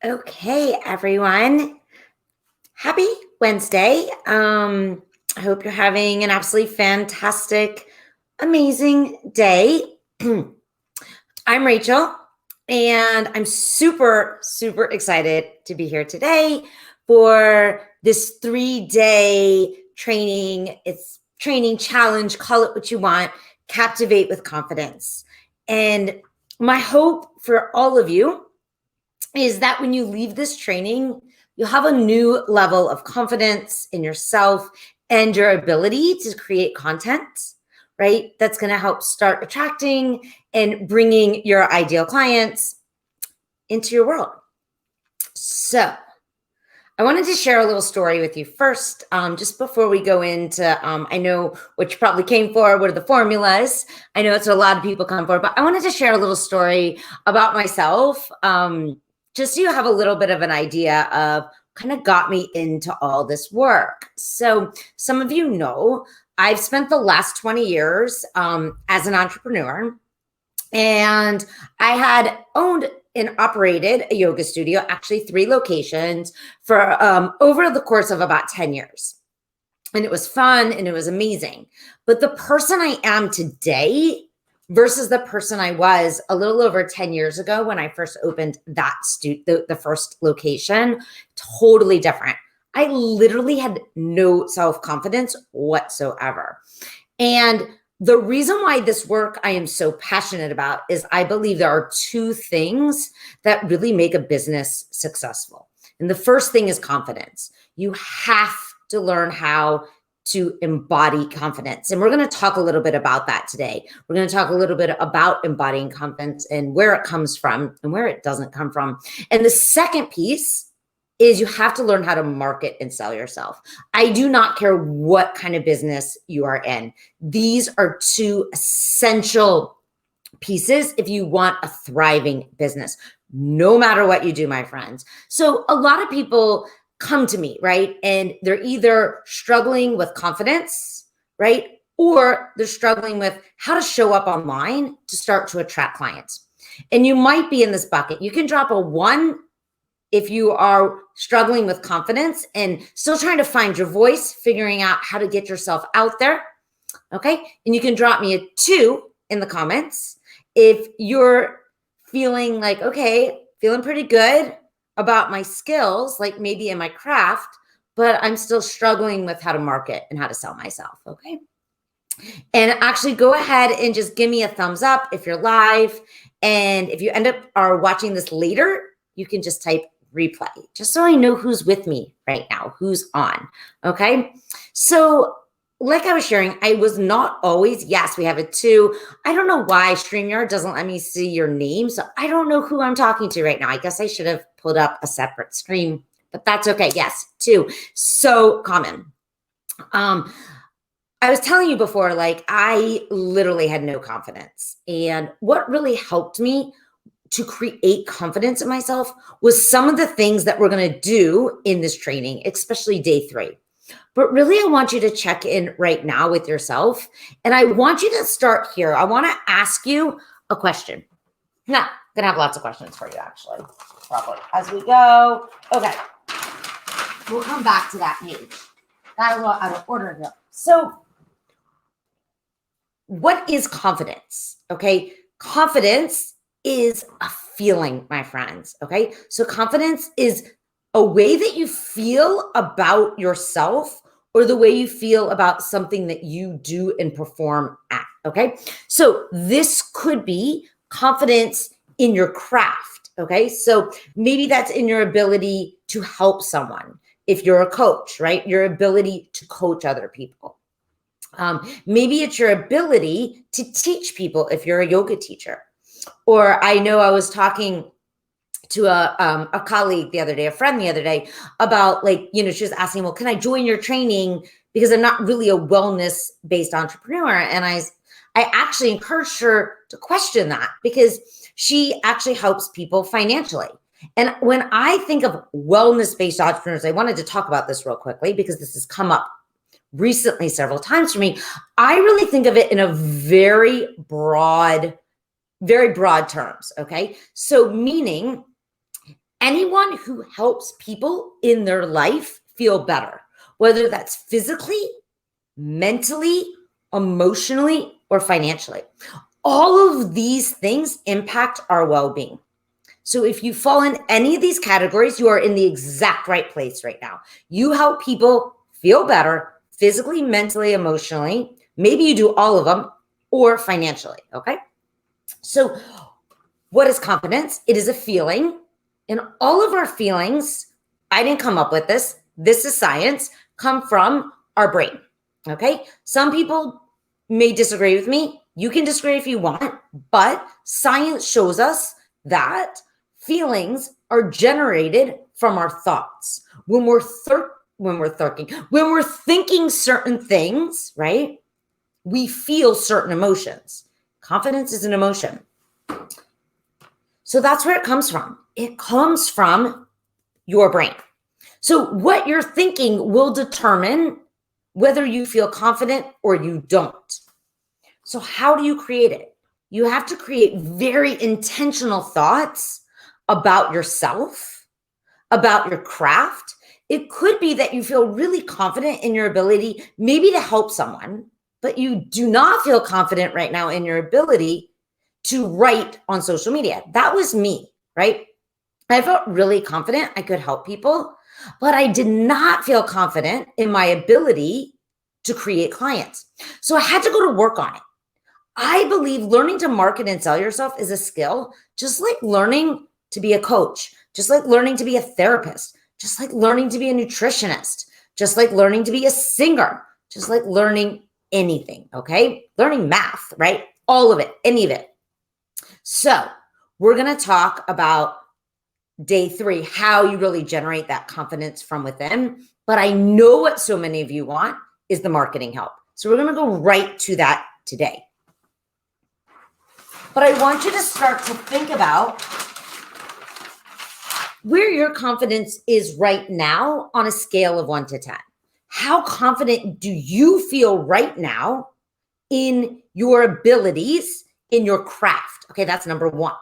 Okay, everyone. Happy Wednesday. I hope you're having an absolutely fantastic, amazing day. I'm Rachel, and I'm super, super excited to be here today for this 3-day training. It's training challenge, call it what you want, captivate with confidence. And my hope for all of you is that when you leave this training, you'll have a new level of confidence in yourself and your ability to create content, right? That's going to help start attracting and bringing your ideal clients into your world. So, I wanted to share a little story with you first, just before we go into, I know what you probably came for, what are the formulas? I know it's what a lot of people come for, but I wanted to share a little story about myself, just so you have a little bit of an idea of kind of got me into all this work. So some of you know, I've spent the last 20 years as an entrepreneur, and I had owned and operated a yoga studio, actually 3 locations, for over the course of about 10 years. And it was fun and it was amazing. But the person I am today versus the person I was a little over 10 years ago when I first opened that the first location, totally different. I literally had no self-confidence whatsoever. And the reason why this work I am so passionate about is I believe there are 2 things that really make a business successful. And the first thing is confidence. You have to learn how to embody confidence. And we're going to talk a little bit about that today. We're going to talk a little bit about embodying confidence and where it comes from and where it doesn't come from. And the second piece is you have to learn how to market and sell yourself. I do not care what kind of business you are in. These are 2 essential pieces if you want a thriving business, no matter what you do, my friends. So a lot of people come to me, right? And they're either struggling with confidence, right? Or they're struggling with how to show up online to start to attract clients. And you might be in this bucket. You can drop a 1 if you are struggling with confidence and still trying to find your voice, figuring out how to get yourself out there, okay? And you can drop me a 2 in the comments if you're feeling like, okay, feeling pretty good about my skills, like maybe in my craft, but I'm still struggling with how to market and how to sell myself, okay? And actually go ahead and just give me a thumbs up if you're live. And if you end up are watching this later, you can just type replay, just so I know who's with me right now, who's on, okay? So like I was sharing, I was not always, yes, we have a 2. I don't know why StreamYard doesn't let me see your name, so I don't know who I'm talking to right now. I guess I should have pulled up a separate screen, but that's okay. Yes, 2, so common. I was telling you before, like I literally had no confidence, and what really helped me to create confidence in myself was some of the things that we're going to do in this training, especially day 3. But really, I want you to check in right now with yourself. And I want you to start here. I want to ask you a question. Now, I'm going to have lots of questions for you, actually, probably as we go. Okay. We'll come back to that page. Got a little out of order here. So, what is confidence? Okay. Confidence is a feeling, my friends, okay? So confidence is a way that you feel about yourself or the way you feel about something that you do and perform at, okay? So this could be confidence in your craft, okay? So maybe that's in your ability to help someone. If you're a coach, right? Your ability to coach other people. Maybe it's your ability to teach people if you're a yoga teacher. Or I know I was talking to a colleague the other day, a friend the other day, about like, you know, she was asking, well, can I join your training? Because I'm not really a wellness-based entrepreneur. And I actually encouraged her to question that because she actually helps people financially. And when I think of wellness-based entrepreneurs, I wanted to talk about this real quickly because this has come up recently several times for me. I really think of it in a very broad terms, okay? So meaning Anyone who helps people in their life feel better, whether that's physically, mentally, emotionally, or financially. All of these things impact our well-being. So if you fall in any of these categories, you are in the exact right place right now. You help people feel better physically, mentally, emotionally. Maybe you do all of them, or financially, okay? So what is confidence? It is a feeling. And all of our feelings, I didn't come up with this. This is science, come from our brain, okay? Some people may disagree with me. You can disagree if you want, but science shows us that feelings are generated from our thoughts. When we're thinking certain things, right? We feel certain emotions. Confidence is an emotion. So that's where it comes from. It comes from your brain. So what you're thinking will determine whether you feel confident or you don't. So how do you create it? You have to create very intentional thoughts about yourself, about your craft. It could be that you feel really confident in your ability maybe to help someone, but you do not feel confident right now in your ability to write on social media. That was me, right? I felt really confident I could help people, but I did not feel confident in my ability to create clients. So I had to go to work on it. I believe learning to market and sell yourself is a skill, just like learning to be a coach, just like learning to be a therapist, just like learning to be a nutritionist, just like learning to be a singer, just like learning anything, okay? Learning math, right? All of it, any of it. So we're going to talk about day 3, how you really generate that confidence from within. But I know what so many of you want is the marketing help. So we're going to go right to that today. But I want you to start to think about where your confidence is right now on a scale of 1 to 10. How confident do you feel right now in your abilities, in your craft? Okay, that's number 1.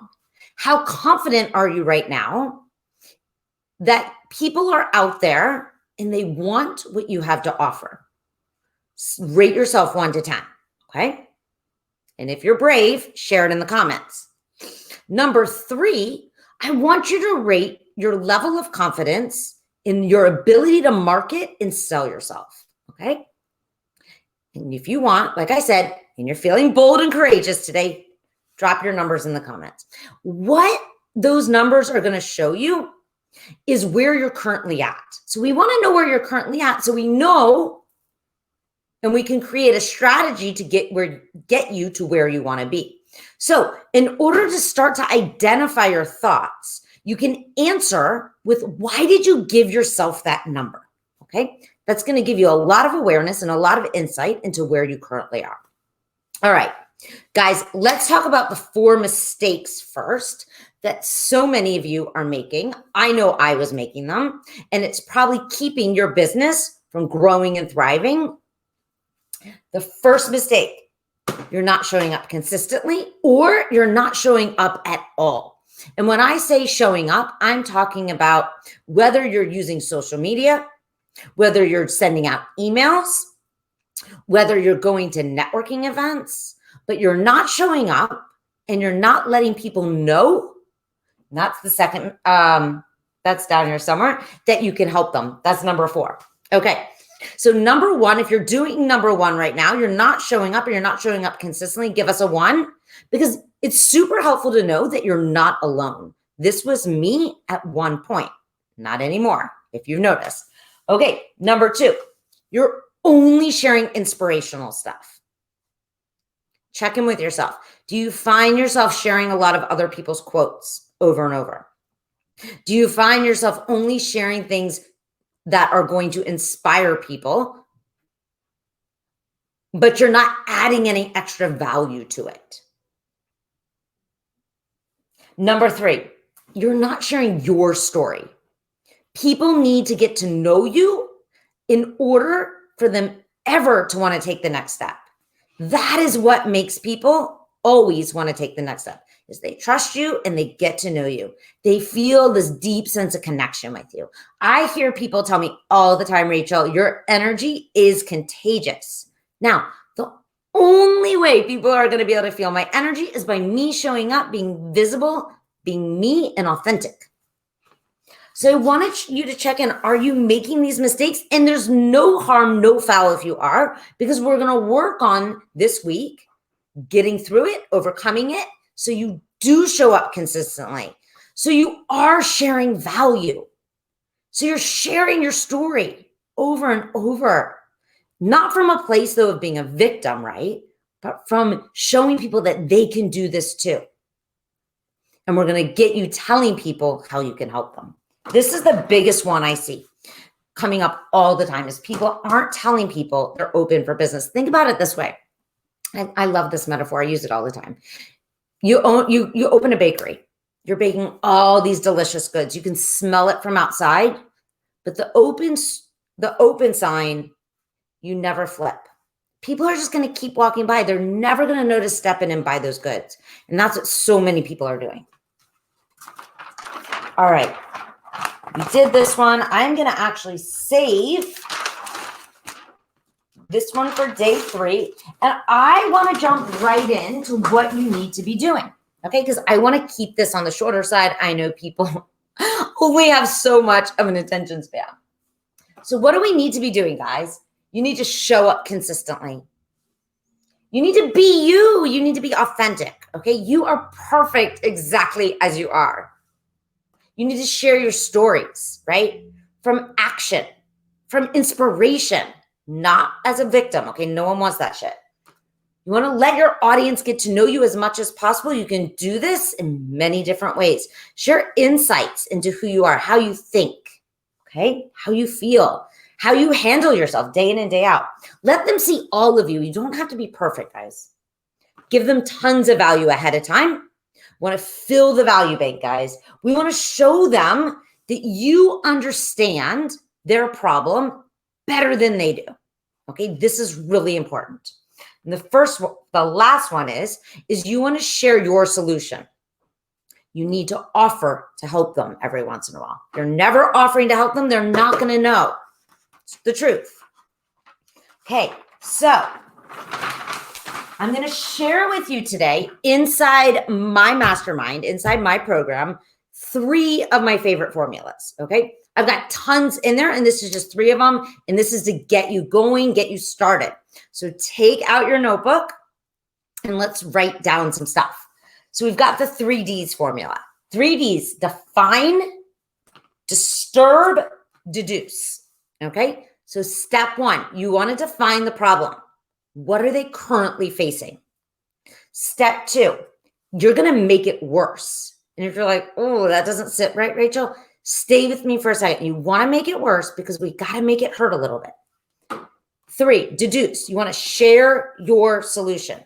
How confident are you right now that people are out there and they want what you have to offer? Rate yourself 1 to 10, okay? And if you're brave, share it in the comments. Number 3, I want you to rate your level of confidence in your ability to market and sell yourself, okay? And if you want, like I said, and you're feeling bold and courageous today, drop your numbers in the comments. What those numbers are going to show you is where you're currently at. So we want to know where you're currently at so we know and we can create a strategy to get you to where you want to be. So in order to start to identify your thoughts, you can answer with, why did you give yourself that number? Okay, that's going to give you a lot of awareness and a lot of insight into where you currently are. All right, guys, let's talk about the 4 mistakes first that so many of you are making. I know I was making them, and it's probably keeping your business from growing and thriving. The first mistake, you're not showing up consistently, or you're not showing up at all. And when I say showing up, I'm talking about whether you're using social media, whether you're sending out emails, whether you're going to networking events, but you're not showing up and you're not letting people know. That's the second, that's down here somewhere, that you can help them. That's number 4. Okay. So number 1, if you're doing number 1 right now, you're not showing up or you're not showing up consistently, give us a 1, because it's super helpful to know that you're not alone. This was me at one point, not anymore, if you've noticed. Okay, number 2, you're only sharing inspirational stuff. Check in with yourself. Do you find yourself sharing a lot of other people's quotes over and over? Do you find yourself only sharing things that are going to inspire people, but you're not adding any extra value to it? Number 3, you're not sharing your story. People need to get to know you in order for them ever to want to take the next step. That is what makes people always want to take the next step. is they trust you and they get to know you. They feel this deep sense of connection with you. I hear people tell me all the time, Rachel, your energy is contagious. Now, the only way people are going to be able to feel my energy is by me showing up, being visible, being me and authentic. So I wanted you to check in. Are you making these mistakes? And there's no harm, no foul if you are, because we're going to work on this week, getting through it, overcoming it, so you do show up consistently. So you are sharing value. So you're sharing your story over and over, not from a place though of being a victim, right? But from showing people that they can do this too. And we're going to get you telling people how you can help them. This is the biggest one I see coming up all the time is people aren't telling people they're open for business. Think about it this way. I love this metaphor. I use it all the time. You open a bakery. You're baking all these delicious goods. You can smell it from outside, but the open sign, you never flip. People are just going to keep walking by. They're never going to notice stepping in and buy those goods. And that's what so many people are doing. All right. We did this one. I'm going to actually save this one for day 3. And I want to jump right into what you need to be doing. Okay, because I want to keep this on the shorter side. I know people only have so much of an attention span. So what do we need to be doing, guys? You need to show up consistently. You need to be you. You need to be authentic. Okay, you are perfect exactly as you are. You need to share your stories, right? From action, from inspiration, not as a victim. Okay, no one wants that shit. You want to let your audience get to know you as much as possible. You can do this in many different ways. Share insights into who you are, how you think, okay? How you feel, how you handle yourself day in and day out. Let them see all of you. You don't have to be perfect, guys. Give them tons of value ahead of time. Want to fill the value bank, guys. We want to show them that you understand their problem better than they do. Okay, this is really important. And the last one is you want to share your solution. You need to offer to help them every once in a while. You're never offering to help them. They're not going to know. It's the truth. Okay, so I'm going to share with you today inside my mastermind, inside my program, 3 of my favorite formulas. Okay, I've got tons in there, and this is just 3 of them. And this is to get you going, get you started. So take out your notebook and let's write down some stuff. So we've got the 3 Ds formula. 3 Ds: define, disturb, deduce. Okay, so step 1, you want to define the problem. What are they currently facing? Step 2, you're going to make it worse. And if you're like, oh, that doesn't sit right, Rachel, stay with me for a second. You want to make it worse because we got to make it hurt a little bit. 3, deduce. You want to share your solution.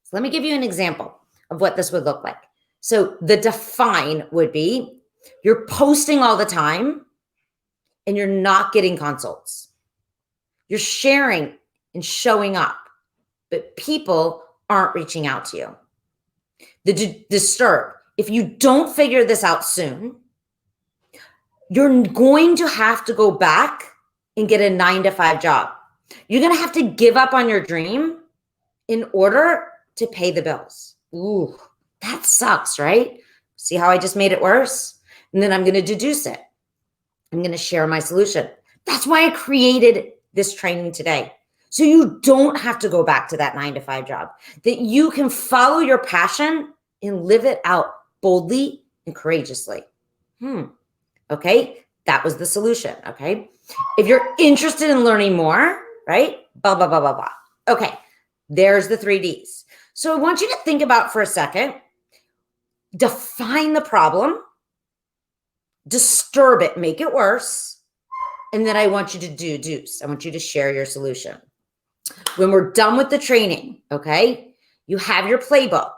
So let me give you an example of what this would look like. So the define would be you're posting all the time and you're not getting consults. You're sharing and showing up, but people aren't reaching out to you. The disturb. If you don't figure this out soon, you're going to have to go back and get a 9-to-5 job. You're going to have to give up on your dream in order to pay the bills. Ooh, that sucks, right? See how I just made it worse? And then I'm going to deduce it. I'm going to share my solution. That's why I created this training today. So you don't have to go back to that 9-to-5 job, that you can follow your passion and live it out boldly and courageously. Okay, that was the solution, okay? If you're interested in learning more, right? Blah, blah, blah, blah, blah. Okay, there's the 3 Ds. So I want you to think about for a second, define the problem, disturb it, make it worse, and then I want you to deduce. I want you to share your solution. When we're done with the training, okay, you have your playbook,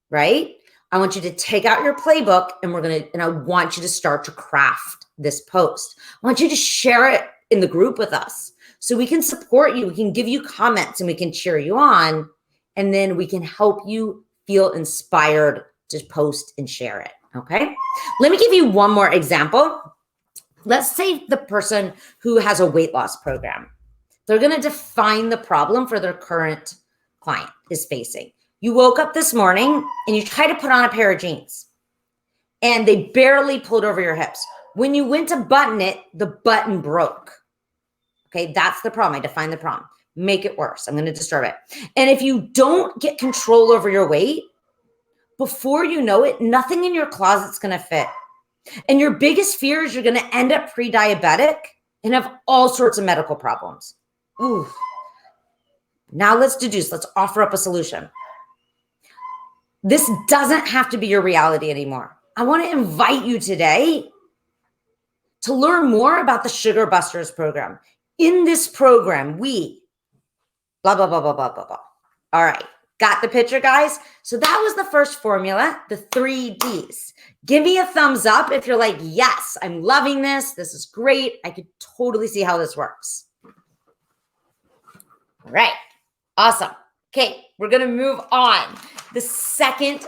right? I want you to take out your playbook and I want you to start to craft this post. I want you to share it in the group with us so we can support you. We can give you comments and we can cheer you on. And then we can help you feel inspired to post and share it. Okay. Let me give you one more example. Let's say the person who has a weight loss program, they're going to define the problem for their current client is facing. You woke up this morning and you try to put on a pair of jeans and they barely pulled over your hips. When you went to button it, the button broke. Okay, that's the problem. I define the problem. Make it worse. I'm going to disturb it. And if you don't get control over your weight, before you know it, nothing in your closet's going to fit. And your biggest fear is you're going to end up pre-diabetic and have all sorts of medical problems. Ooh. Now let's deduce. Let's offer up a solution. This doesn't have to be your reality anymore. I want to invite you today to learn more about the Sugar Busters program. In this program, we blah, blah, blah, blah, blah, blah, blah. All right. Got the picture, guys? So that was the first formula, the 3 Ds. Give me a thumbs up if you're like, yes, I'm loving this. This is great. I could totally see how this works. All right. Awesome. Okay. We're going to move on. The second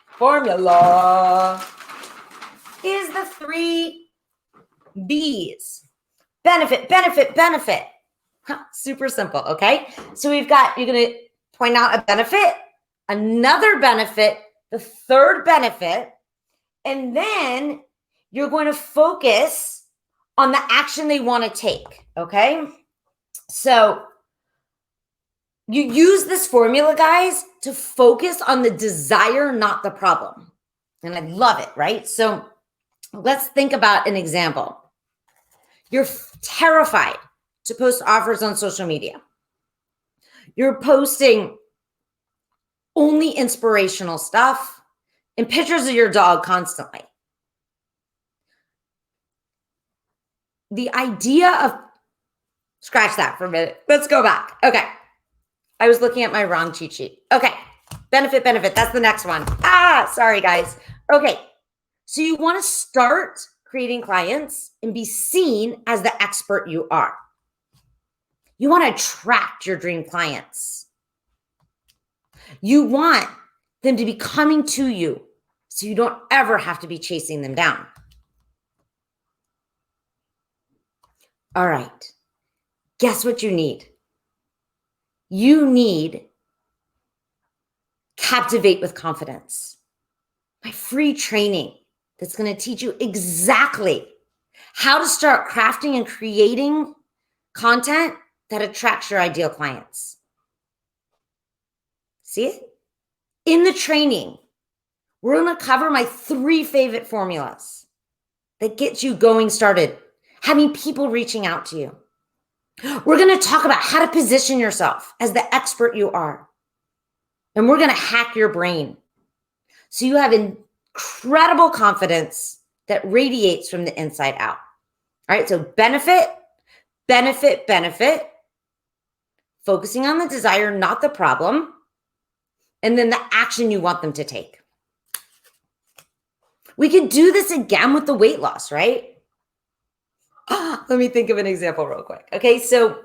formula is the 3 Bs. Benefit, benefit, benefit. Super simple. Okay. So we've got, you're going to point out a benefit, another benefit, the third benefit, and then you're going to focus on the action they want to take, okay? So you use this formula, guys, to focus on the desire, not the problem. And I love it, right? So let's think about an example. You're terrified to post offers on social media. You're posting only inspirational stuff and pictures of your dog constantly. The idea of, scratch that for a minute. Let's go back. Okay. I was looking at my wrong cheat sheet. Okay. Benefit, benefit. That's the next one. Sorry, guys. Okay. So you want to start creating clients and be seen as the expert you are. You want to attract your dream clients. You want them to be coming to you so you don't ever have to be chasing them down. All right. Guess what you need? You need Captivate with Confidence, my free training that's going to teach you exactly how to start crafting and creating content that attracts your ideal clients. See it? In the training, we're going to cover my 3 favorite formulas that get you going started, having people reaching out to you. We're going to talk about how to position yourself as the expert you are. And we're going to hack your brain so you have incredible confidence that radiates from the inside out. All right, so benefit, benefit, benefit. Focusing on the desire, not the problem. And then the action you want them to take. We can do this again with the weight loss, right? Let me think of an example real quick. Okay, so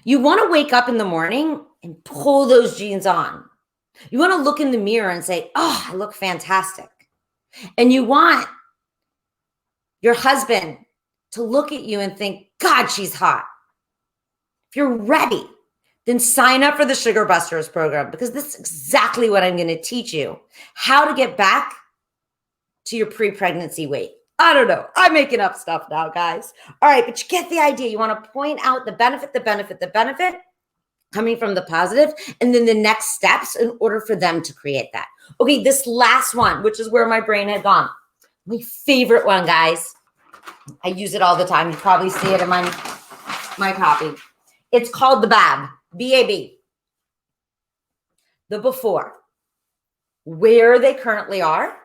you want to wake up in the morning and pull those jeans on. You want to look in the mirror and say, oh, I look fantastic. And you want your husband to look at you and think, God, she's hot. If you're ready, then sign up for the Sugar Busters program, because this is exactly what I'm going to teach you. How to get back to your pre-pregnancy weight. I don't know. I'm making up stuff now, guys. All right, but you get the idea. You want to point out the benefit, the benefit, the benefit coming from the positive, and then the next steps in order for them to create that. Okay, this last one, which is where my brain had gone. My favorite one, guys. I use it all the time. You probably see it in my copy. It's called the BAB, B-A-B. The before, where they currently are.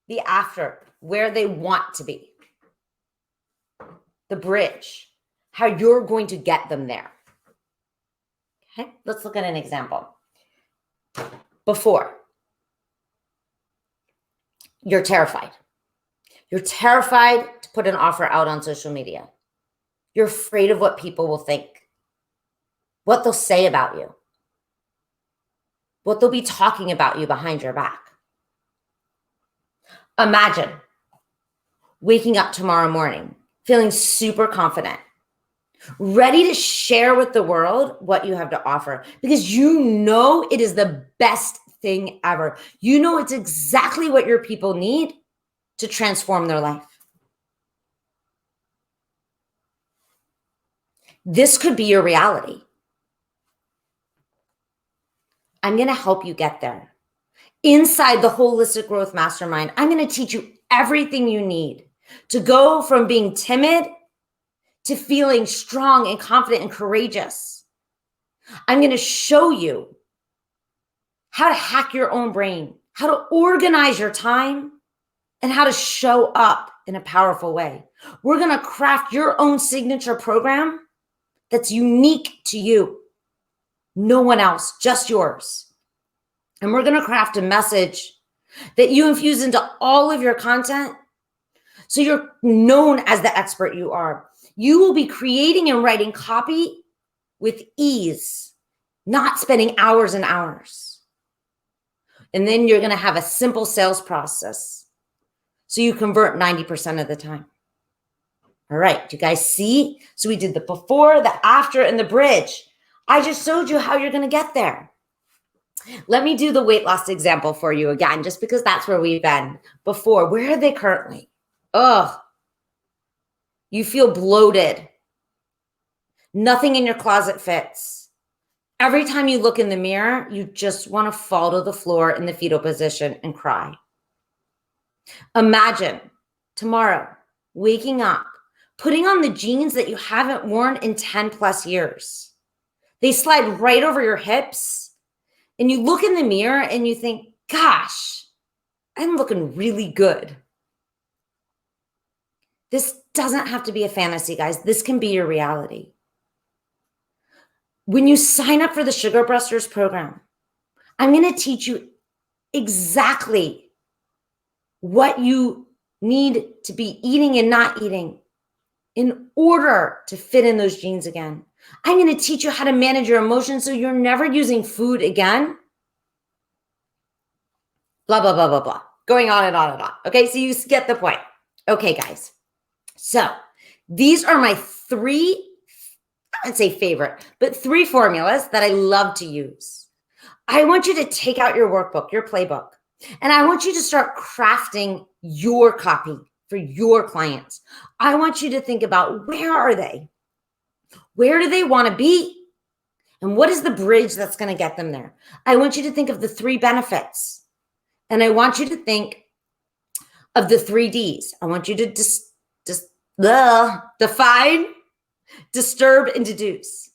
The after, where they want to be. The bridge, how you're going to get them there. Okay, let's look at an example. Before, you're terrified. You're terrified to put an offer out on social media. You're afraid of what people will think, what they'll say about you. what they'll be talking about you behind your back. Imagine waking up tomorrow morning, feeling super confident, ready to share with the world what you have to offer because you know it is the best thing ever. You know it's exactly what your people need to transform their life. This could be your reality. I'm going to help you get there. Inside the Holistic Growth Mastermind, I'm going to teach you everything you need to go from being timid to feeling strong and confident and courageous. I'm going to show you how to hack your own brain, how to organize your time, and how to show up in a powerful way. We're going to craft your own signature program that's unique to you. No one else, just yours. And we're going to craft a message that you infuse into all of your content so you're known as the expert you are. You will be creating and writing copy with ease, not spending hours and hours. And then you're going to have a simple sales process so you convert 90% of the time. All right, do you guys see? So we did the before, the after, and the bridge. I just showed you how you're going to get there. Let me do the weight loss example for you again, just because that's where we've been before. Where are they currently? Ugh. You feel bloated. Nothing in your closet fits. Every time you look in the mirror, you just want to fall to the floor in the fetal position and cry. Imagine tomorrow waking up, putting on the jeans that you haven't worn in 10 plus years. They slide right over your hips. And you look in the mirror and you think, gosh, I'm looking really good. This doesn't have to be a fantasy, guys. This can be your reality. When you sign up for the Sugar Busters program, I'm going to teach you exactly what you need to be eating and not eating in order to fit in those jeans again. I'm going to teach you how to manage your emotions so you're never using food again. Blah, blah, blah, blah, blah. Going on and on and on. Okay, so you get the point. Okay, guys. So these are my three, I'd say favorite, but three formulas that I love to use. I want you to take out your workbook, your playbook, and I want you to start crafting your copy for your clients. I want you to think about where are they? Where do they want to be? And what is the bridge that's going to get them there? I want you to think of the three benefits. And I want you to think of the 3 Ds. I want you to define, disturb, and deduce.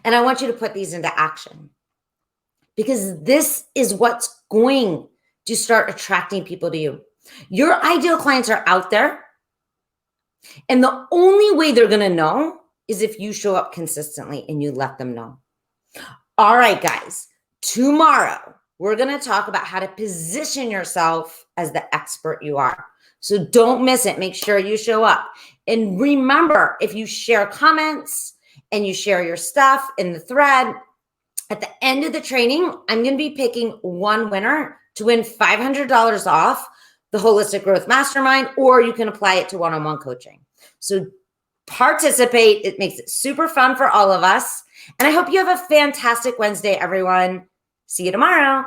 And I want you to put these into action because this is what's going to start attracting people to you. Your ideal clients are out there. And the only way they're going to know is if you show up consistently and you let them know. All right, guys, tomorrow we're going to talk about how to position yourself as the expert you are. So don't miss it. Make sure you show up. And remember, if you share comments and you share your stuff in the thread, at the end of the training, I'm going to be picking one winner to win $500 off the Holistic Growth Mastermind, or you can apply it to one-on-one coaching. So participate. It makes it super fun for all of us. And I hope you have a fantastic Wednesday, everyone. See you tomorrow.